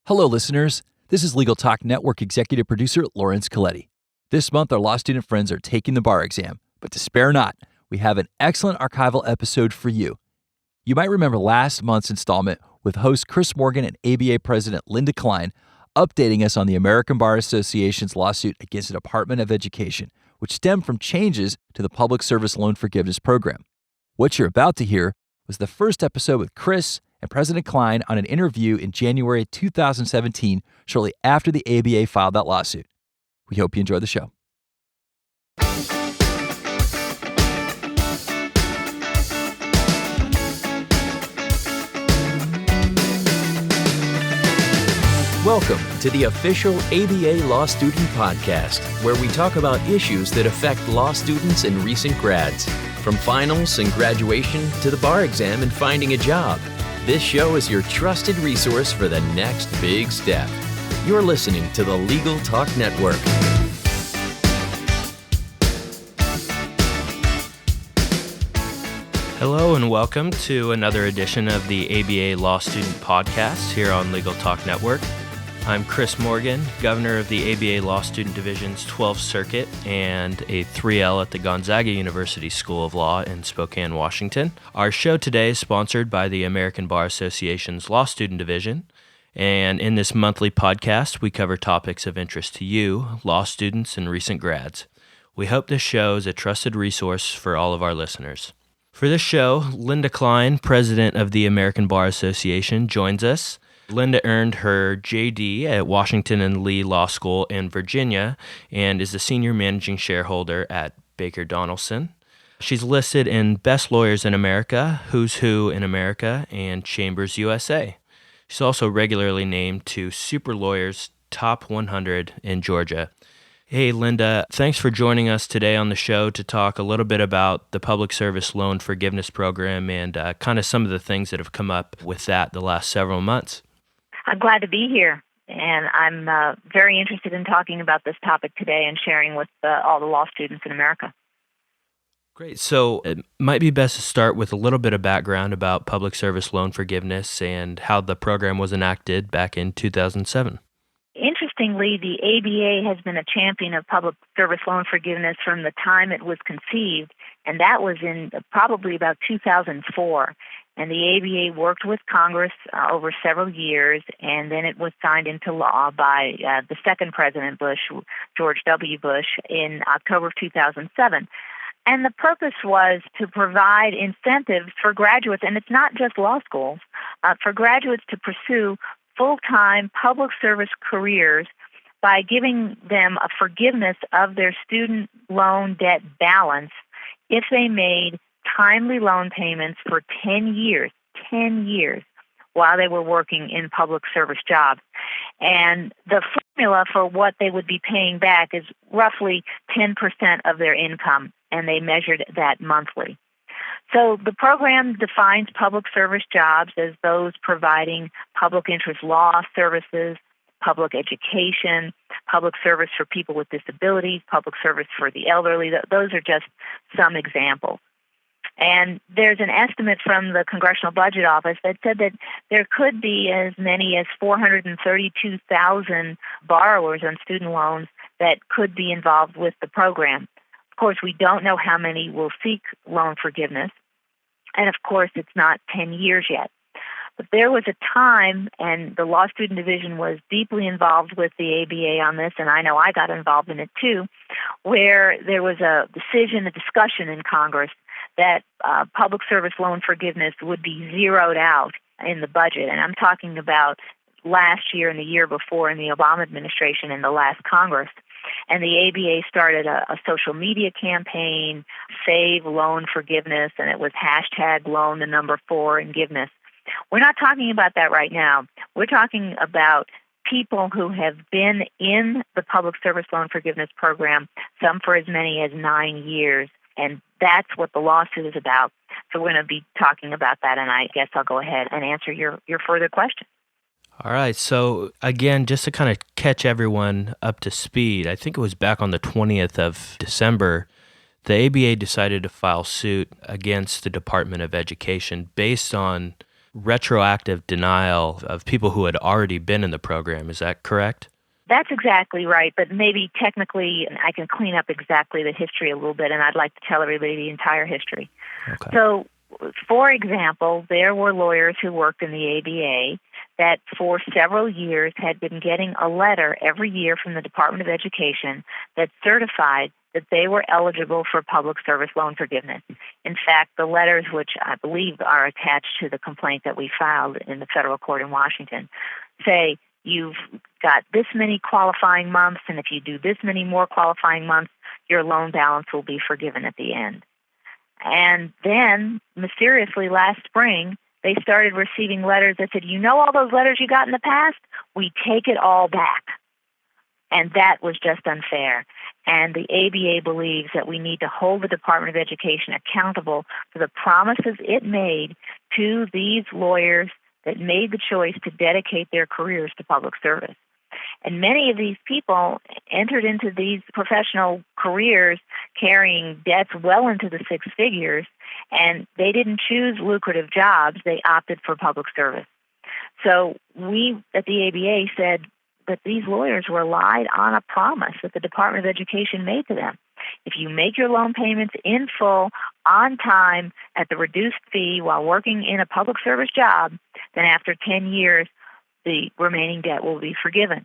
Hello, listeners. This is Legal Talk Network executive producer Lawrence Coletti. This month, our law student friends are taking the bar exam, but to spare not, we have an excellent archival episode for you. You might remember last month's installment with host Chris Morgan and ABA President Linda Klein updating us on the American Bar Association's lawsuit against the Department of Education, which stemmed from changes to the Public Service Loan Forgiveness Program. What you're about to hear was the first episode with Chris and President Klein on an interview in January 2017, shortly after the ABA filed that lawsuit. We hope you enjoy the show. Welcome to the official ABA Law Student Podcast, where we talk about issues that affect law students and recent grads, from finals and graduation to the bar exam and finding a job. This show is your trusted resource for the next big step. You're listening to the Legal Talk Network. Hello and welcome to another edition of the ABA Law Student Podcast here on Legal Talk Network. I'm Chris Morgan, governor of the ABA Law Student Division's 12th Circuit and a 3L at the Gonzaga University School of Law in Spokane, Washington. Our show today is sponsored by the American Bar Association's Law Student Division, and in this monthly podcast, we cover topics of interest to you, law students and recent grads. We hope this show is a trusted resource for all of our listeners. For this show, Linda Klein, president of the American Bar Association, joins us. Linda earned her JD at Washington and Lee Law School in Virginia and is the senior managing shareholder at Baker Donelson. She's listed in Best Lawyers in America, Who's Who in America, and Chambers USA. She's also regularly named to Super Lawyers Top 100 in Georgia. Hey, Linda, thanks for joining us today on the show to talk a little bit about the Public Service Loan Forgiveness Program and kind of some of the things that have come up with that the last several months. I'm glad to be here, and I'm very interested in talking about this topic today and sharing with all the law students in America. Great. So it might be best to start with a little bit of background about Public Service Loan Forgiveness and how the program was enacted back in 2007. Interestingly, the ABA has been a champion of public service loan forgiveness from the time it was conceived, and that was in probably about 2004. And the ABA worked with Congress over several years, and then it was signed into law by the second President Bush, George W. Bush, in October of 2007. And the purpose was to provide incentives for graduates, and it's not just law schools, for graduates to pursue full-time public service careers by giving them a forgiveness of their student loan debt balance if they made timely loan payments for 10 years, while they were working in public service jobs. And the formula for what they would be paying back is roughly 10% of their income, and they measured that monthly. So the program defines public service jobs as those providing public interest law services, public education, public service for people with disabilities, public service for the elderly. Those are just some examples. And there's an estimate from the Congressional Budget Office that said that there could be as many as 432,000 borrowers on student loans that could be involved with the program. Of course, we don't know how many will seek loan forgiveness. And of course, it's not 10 years yet. But there was a time, and the Law Student Division was deeply involved with the ABA on this, and I know I got involved in it too, where there was a discussion in Congress that public service loan forgiveness would be zeroed out in the budget. And I'm talking about last year and the year before in the Obama administration in the last Congress. And the ABA started a social media campaign, Save Loan Forgiveness, and it was hashtag loan the number 4 and forgiveness. We're not talking about that right now. We're talking about people who have been in the Public Service Loan Forgiveness Program, some for as many as 9 years. And that's what the lawsuit is about. So we're going to be talking about that, and I guess I'll go ahead and answer your further question. All right. So again, just to kind of catch everyone up to speed, I think it was back on the 20th of December, the ABA decided to file suit against the Department of Education based on retroactive denial of people who had already been in the program. Is that correct? That's exactly right, but maybe technically I can clean up exactly the history a little bit, and I'd like to tell everybody the entire history. Okay. So, for example, there were lawyers who worked in the ABA that for several years had been getting a letter every year from the Department of Education that certified that they were eligible for public service loan forgiveness. In fact, the letters, which I believe are attached to the complaint that we filed in the federal court in Washington, say you've got this many qualifying months, and if you do this many more qualifying months, your loan balance will be forgiven at the end. And then, mysteriously, last spring, they started receiving letters that said, you know all those letters you got in the past? We take it all back. And that was just unfair. And the ABA believes that we need to hold the Department of Education accountable for the promises it made to these lawyers that made the choice to dedicate their careers to public service. And many of these people entered into these professional careers carrying debts well into the six figures, and they didn't choose lucrative jobs. They opted for public service. So we at the ABA said that these lawyers relied on a promise that the Department of Education made to them. If you make your loan payments in full, on time, at the reduced fee while working in a public service job, then after 10 years, the remaining debt will be forgiven.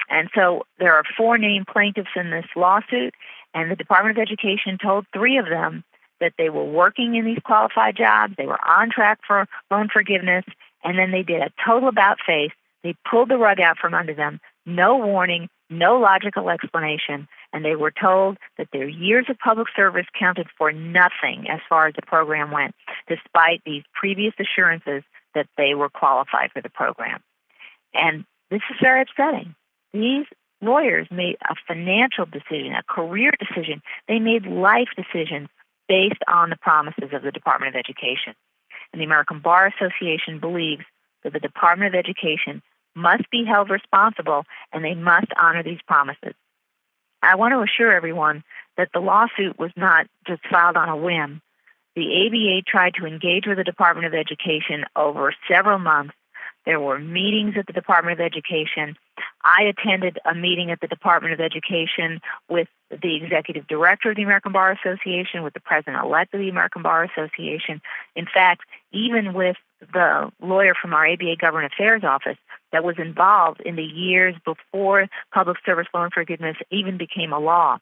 And so there are 4 named plaintiffs in this lawsuit, and the Department of Education told 3 of them that they were working in these qualified jobs, they were on track for loan forgiveness, and then they did a total about-face. They pulled the rug out from under them, no warning, no logical explanation, and they were told that their years of public service counted for nothing as far as the program went, despite these previous assurances that they were qualified for the program. And this is very upsetting. These lawyers made a financial decision, a career decision. They made life decisions based on the promises of the Department of Education. And the American Bar Association believes that the Department of Education must be held responsible and they must honor these promises. I want to assure everyone that the lawsuit was not just filed on a whim. The ABA tried to engage with the Department of Education over several months. There were meetings at the Department of Education. I attended a meeting at the Department of Education with the executive director of the American Bar Association, with the president-elect of the American Bar Association. In fact, even with the lawyer from our ABA Government Affairs Office that was involved in the years before public service loan forgiveness even became a law.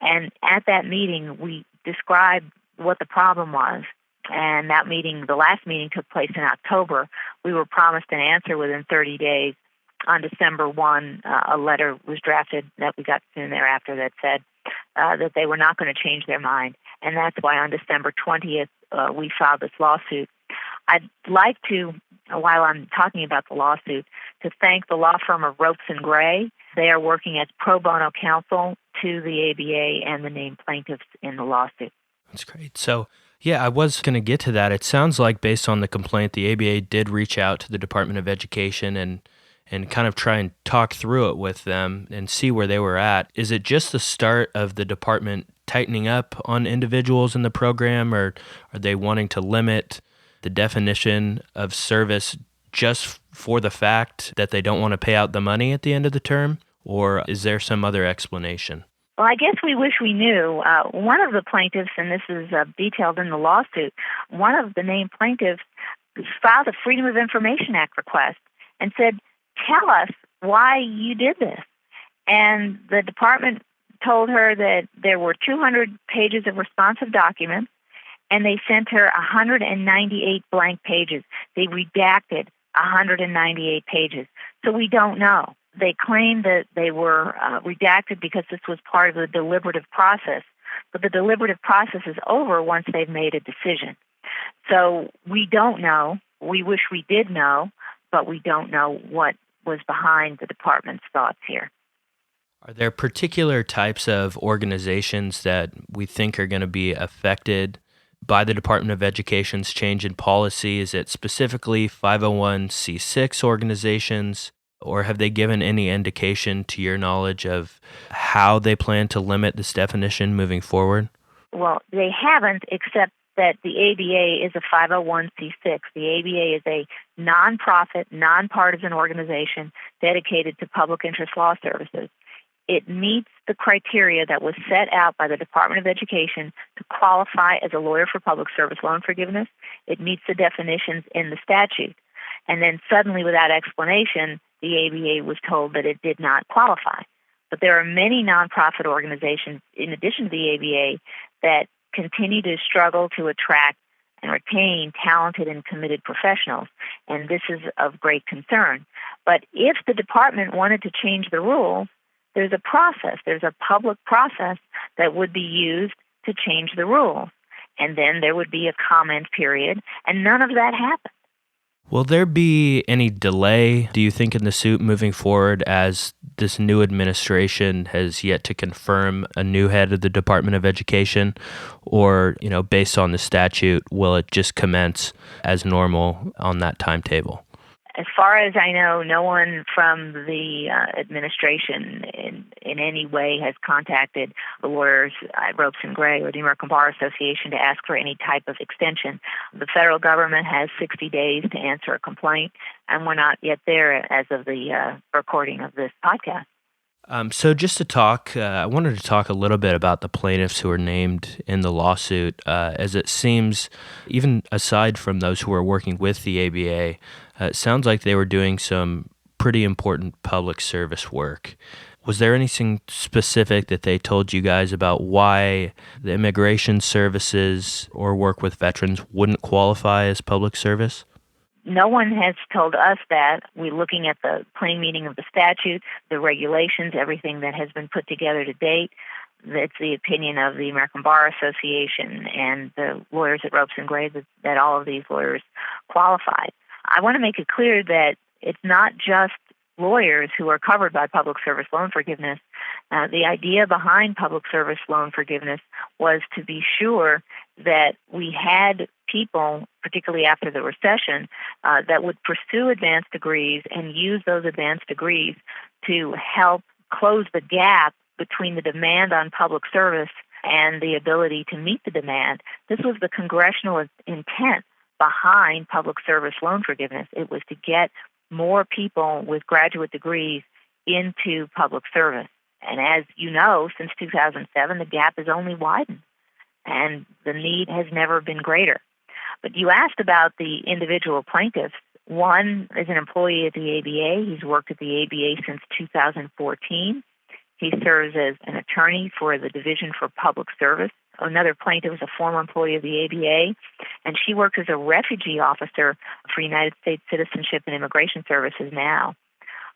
And at that meeting, we described what the problem was. And that meeting, the last meeting, took place in October. We were promised an answer within 30 days. On December 1, a letter was drafted that we got soon thereafter that said that they were not going to change their mind. And that's why on December 20th, we filed this lawsuit. I'd like to, while I'm talking about the lawsuit, to thank the law firm of Ropes and Gray. They are working as pro bono counsel to the ABA and the named plaintiffs in the lawsuit. That's great. So, yeah, I was going to get to that. It sounds like based on the complaint, the ABA did reach out to the Department of Education and kind of try and talk through it with them and see where they were at. Is it just the start of the department tightening up on individuals in the program, or are they wanting to limit the definition of service just for the fact that they don't want to pay out the money at the end of the term? Or is there some other explanation? Well, I guess we wish we knew. One of the plaintiffs, and this is detailed in the lawsuit, one of the named plaintiffs filed a Freedom of Information Act request and said, tell us why you did this. And the department told her that there were 200 pages of responsive documents, and they sent her 198 blank pages. They redacted 198 pages. So we don't know. They claim that they were redacted because this was part of the deliberative process, but the deliberative process is over once they've made a decision. So we don't know. We wish we did know, but we don't know what was behind the department's thoughts here. Are there particular types of organizations that we think are going to be affected by the Department of Education's change in policy? Is it specifically 501c6 organizations? Or have they given any indication to your knowledge of how they plan to limit this definition moving forward? Well, they haven't, except that the ABA is a 501c6. The ABA is a nonprofit, nonpartisan organization dedicated to public interest law services. It meets the criteria that was set out by the Department of Education to qualify as a lawyer for public service loan forgiveness. It meets the definitions in the statute. And then suddenly, without explanation, the ABA was told that it did not qualify. But there are many nonprofit organizations, in addition to the ABA, that continue to struggle to attract and retain talented and committed professionals, and this is of great concern. But if the department wanted to change the rules, there's a process, there's a public process that would be used to change the rules, and then there would be a comment period, and none of that happened. Will there be any delay, do you think, in the suit moving forward as this new administration has yet to confirm a new head of the Department of Education? Or, based on the statute, will it just commence as normal on that timetable? As far as I know, no one from the administration in any way has contacted the lawyers at Ropes & Gray or the American Bar Association to ask for any type of extension. The federal government has 60 days to answer a complaint, and we're not yet there as of the recording of this podcast. So just to talk, I wanted to talk a little bit about the plaintiffs who are named in the lawsuit, as it seems, even aside from those who are working with the ABA, it sounds like they were doing some pretty important public service work. Was there anything specific that they told you guys about why the immigration services or work with veterans wouldn't qualify as public service? No one has told us that. We're looking at the plain meaning of the statute, the regulations, everything that has been put together to date. It's the opinion of the American Bar Association and the lawyers at Ropes & Gray that all of these lawyers qualified. I want to make it clear that it's not just lawyers who are covered by public service loan forgiveness. The idea behind public service loan forgiveness was to be sure that we had people, particularly after the recession, that would pursue advanced degrees and use those advanced degrees to help close the gap between the demand on public service and the ability to meet the demand. This was the congressional intent behind public service loan forgiveness. It was to get more people with graduate degrees into public service. And as you know, since 2007, the gap has only widened, and the need has never been greater. But you asked about the individual plaintiffs. One is an employee at the ABA. He's worked at the ABA since 2014. He serves as an attorney for the Division for Public Service. Another plaintiff is a former employee of the ABA, and she works as a refugee officer for United States Citizenship and Immigration Services now.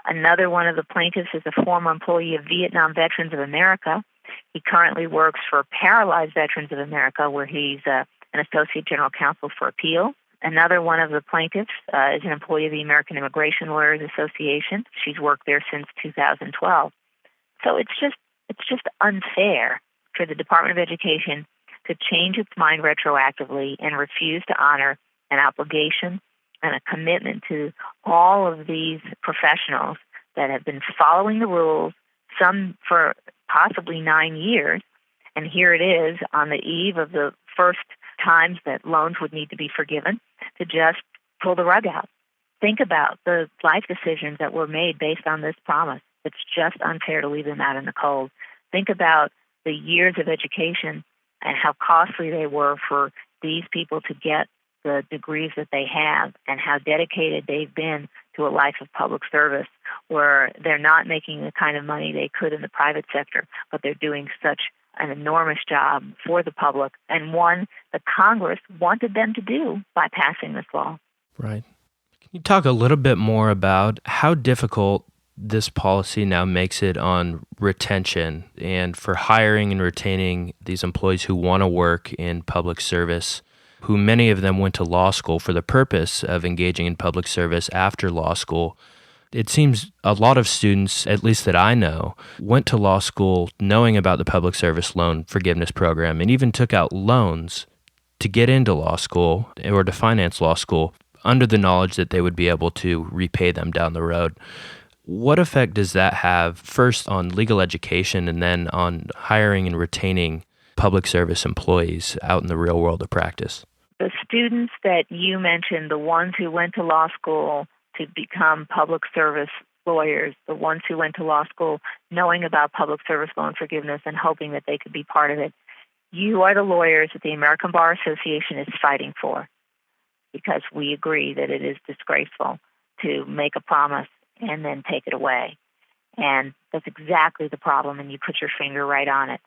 Another one of the plaintiffs is a former employee of Vietnam Veterans of America. He currently works for Paralyzed Veterans of America, where he's an associate general counsel for appeal. Another one of the plaintiffs is an employee of the American Immigration Lawyers Association. She's worked there since 2012. So it's just unfair for the Department of Education to change its mind retroactively and refuse to honor an obligation and a commitment to all of these professionals that have been following the rules, some for possibly 9 years, and here it is on the eve of the first times that loans would need to be forgiven, to just pull the rug out. Think about the life decisions that were made based on this promise. It's just unfair to leave them out in the cold. Think about the years of education and how costly they were for these people to get the degrees that they have, and how dedicated they've been to a life of public service where they're not making the kind of money they could in the private sector, but they're doing such an enormous job for the public, and one that Congress wanted them to do by passing this law. Right. Can you talk a little bit more about how difficult this policy now makes it on retention and for hiring and retaining these employees who want to work in public service, who many of them went to law school for the purpose of engaging in public service after law school? It seems a lot of students, at least that I know, went to law school knowing about the public service loan forgiveness program and even took out loans to get into law school or to finance law school under the knowledge that they would be able to repay them down the road. What effect does that have, first on legal education and then on hiring and retaining public service employees out in the real world of practice? The students that you mentioned, the ones who went to law school to become public service lawyers, the ones who went to law school knowing about public service loan forgiveness and hoping that they could be part of it, you are the lawyers that the American Bar Association is fighting for, because we agree that it is disgraceful to make a promise and then take it away. And that's exactly the problem, and you put your finger right on it.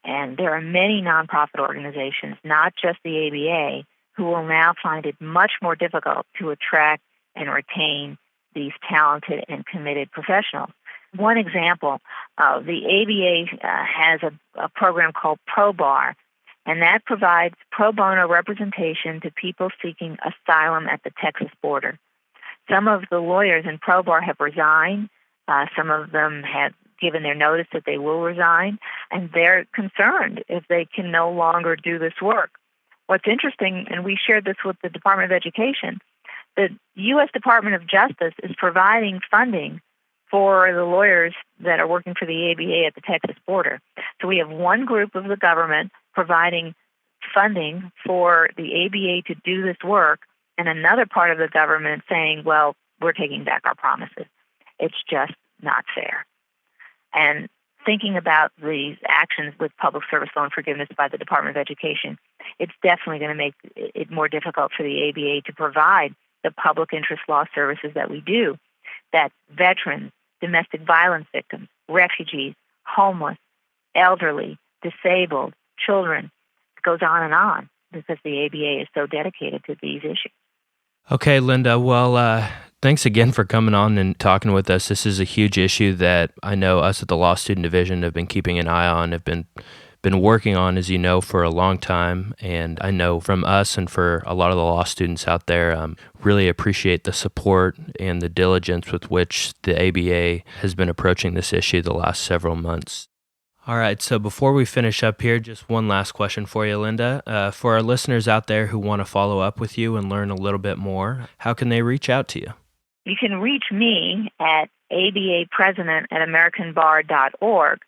And there are many nonprofit organizations, not just the ABA, who will now find it much more difficult to attract and retain these talented and committed professionals. One example, the ABA has a program called Pro Bar, and that provides pro bono representation to people seeking asylum at the Texas border. Some of the lawyers in Pro Bar have resigned. Some of them have given their notice that they will resign, and they're concerned if they can no longer do this work. What's interesting, and we shared this with the Department of Education, the U.S. Department of Justice is providing funding for the lawyers that are working for the ABA at the Texas border. So we have one group of the government providing funding for the ABA to do this work, and another part of the government saying, well, we're taking back our promises. It's just not fair. And thinking about these actions with public service loan forgiveness by the Department of Education, it's definitely going to make it more difficult for the ABA to provide the public interest law services that we do, that veterans, domestic violence victims, refugees, homeless, elderly, disabled, children, it goes on, because the ABA is so dedicated to these issues. Okay, Linda, well, thanks again for coming on and talking with us. This is a huge issue that I know us at the Law Student Division have been keeping an eye on, have been working on, as you know, for a long time. And I know from us and for a lot of the law students out there, really appreciate the support and the diligence with which the ABA has been approaching this issue the last several months. All right, so before we finish up here, just one last question for you, Linda. For our listeners out there who want to follow up with you and learn a little bit more, how can they reach out to you? You can reach me at abapresident@americanbar.org.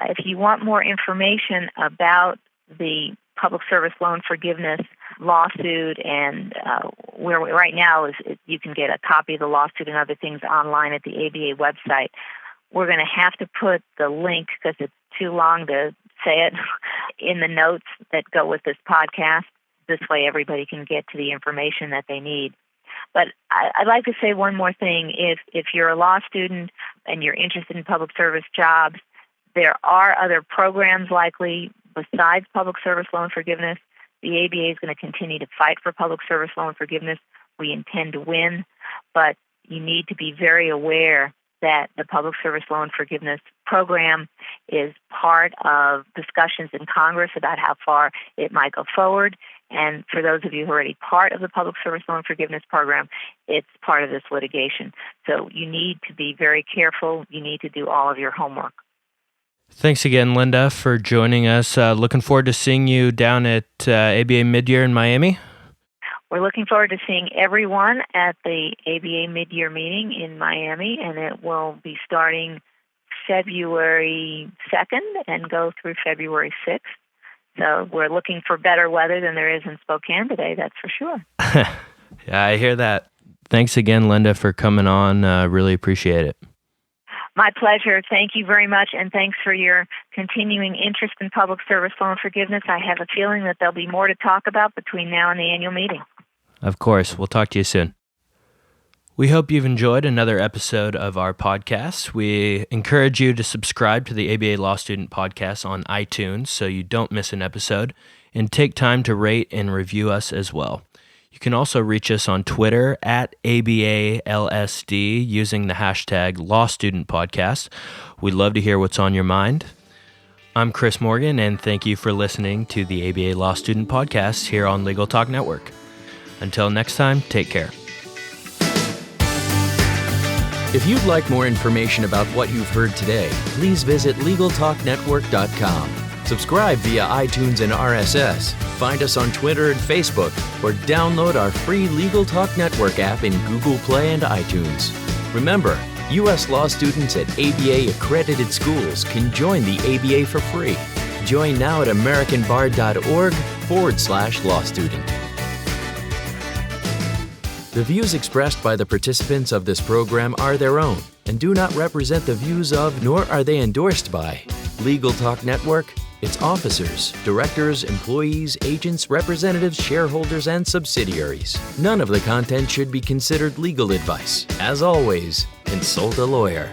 If you want more information about the public service loan forgiveness lawsuit, and where right now is you can get a copy of the lawsuit and other things online at the ABA website. We're going to have to put the link, because it's too long to say it, in the notes that go with this podcast. This way everybody can get to the information that they need. But I'd like to say one more thing. If you're a law student and you're interested in public service jobs, there are other programs likely besides public service loan forgiveness. The ABA is going to continue to fight for public service loan forgiveness. We intend to win, but you need to be very aware that the public service loan forgiveness program is part of discussions in Congress about how far it might go forward. And for those of you who are already part of the public service loan forgiveness program, it's part of this litigation. So you need to be very careful. You need to do all of your homework. Thanks again, Linda, for joining us. Looking forward to seeing you down at ABA Midyear in Miami. We're looking forward to seeing everyone at the ABA Midyear meeting in Miami, and it will be starting February 2nd and go through February 6th. So we're looking for better weather than there is in Spokane today, that's for sure. Yeah, I hear that. Thanks again, Linda, for coming on. Really appreciate it. My pleasure. Thank you very much, and thanks for your continuing interest in public service loan forgiveness. I have a feeling that there'll be more to talk about between now and the annual meeting. Of course. We'll talk to you soon. We hope you've enjoyed another episode of our podcast. We encourage you to subscribe to the ABA Law Student Podcast on iTunes so you don't miss an episode, and take time to rate and review us as well. You can also reach us on Twitter at ABALSD using the hashtag LawStudentPodcast. We'd love to hear what's on your mind. I'm Chris Morgan, and thank you for listening to the ABA Law Student Podcast here on Legal Talk Network. Until next time, take care. If you'd like more information about what you've heard today, please visit LegalTalkNetwork.com. Subscribe via iTunes and RSS. Find us on Twitter and Facebook, or download our free Legal Talk Network app in Google Play and iTunes. Remember, U.S. law students at ABA accredited schools can join the ABA for free. Join now at americanbar.org/law student. The views expressed by the participants of this program are their own and do not represent the views of, nor are they endorsed by, Legal Talk Network, its officers, directors, employees, agents, representatives, shareholders, and subsidiaries. None of the content should be considered legal advice. As always, consult a lawyer.